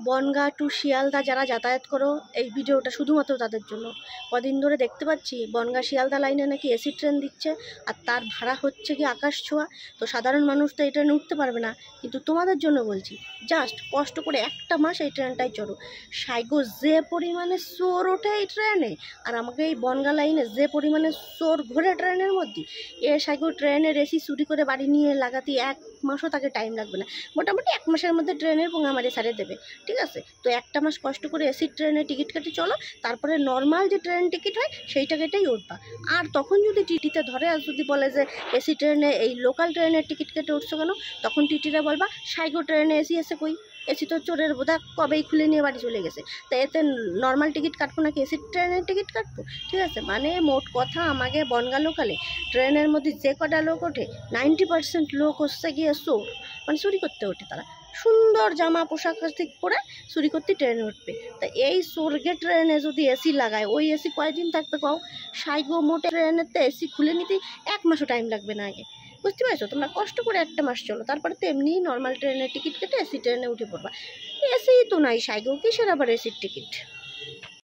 Bongaon two Sealdah যারা যাতায়াত করো, এই ভিডিওটা শুধুমাত্র তাদের জন্য। কদিন ধরে দেখতে পাচ্ছি বনগাঁ শিয়ালদা লাইনে নাকি এসি ট্রেন দিচ্ছে, আর তার ভাড়া হচ্ছে কি আকাশ ছোঁয়া। তো সাধারণ মানুষ তো এই ট্রেনে উঠতে পারবে না, কিন্তু তোমাদের জন্য বলছি, জাস্ট কষ্ট করে একটা মাস এই ট্রেনটাই চড়ো। সাইগো যে পরিমাণে চোর ওঠে এই ট্রেনে, আর আমাকে এই বনগাঁ লাইনে যে পরিমাণে চোর ঘোরে ট্রেনের মধ্যে, সাইগো ট্রেনের এসি চুরি করে বাড়ি নিয়ে লাগাতে 1 মাসও তাকে টাইম লাগবে না। মোটামুটি 1 মাসের মধ্যে ট্রেনের পোঙা মারি ছাড়ে দেবে, ঠিক আছে? তো একটা মাস কষ্ট করে এসি ট্রেনে টিকিট কেটে চলো, তারপরে নর্মাল যে ট্রেন টিকিট হয় সেইটা কেটেই উঠবা। আর তখন যদি টিটিতে ধরে, আর যদি বলে যে এসি ট্রেনে এই লোকাল ট্রেনের টিকিট কেটে উঠছো কেন, তখন টিটিরা বলবা সাইগো ট্রেনে এসি এসে কই, এসি তো চোরের বোধা কবেই খুলে নিয়ে বাড়ি চলে গেছে। তো এতে নর্মাল টিকিট কাটবো নাকি এসি ট্রেনের টিকিট কাটবো? ঠিক আছে, মানে মোট কথা আমাকে বনগাঁ লোকালে ট্রেনের মধ্যে যে কটা লোক ওঠে 90% লোক হচ্ছে গিয়ে চোর, মানে চুরি করতে ওঠে। তারা সুন্দর জামা পোশাক পরে চুরি করতে ট্রেনে উঠবে। তা এই চোরগে ট্রেনে যদি এসি লাগায়, ওই এসি কয়দিন থাকবে কও? সাইগো মোটে ট্রেনেতে এসি খুলে নিতে 1 মাসও টাইম লাগবে না আগে। বুঝতে পারছো? তোমরা কষ্ট করে একটা মাস চলো, তারপরে তো এমনি নর্মাল ট্রেনের টিকিট কেটে এসি ট্রেনে উঠে পড়বা। এসি তো নাই সাইগো, কিসের আবার এসির টিকিট?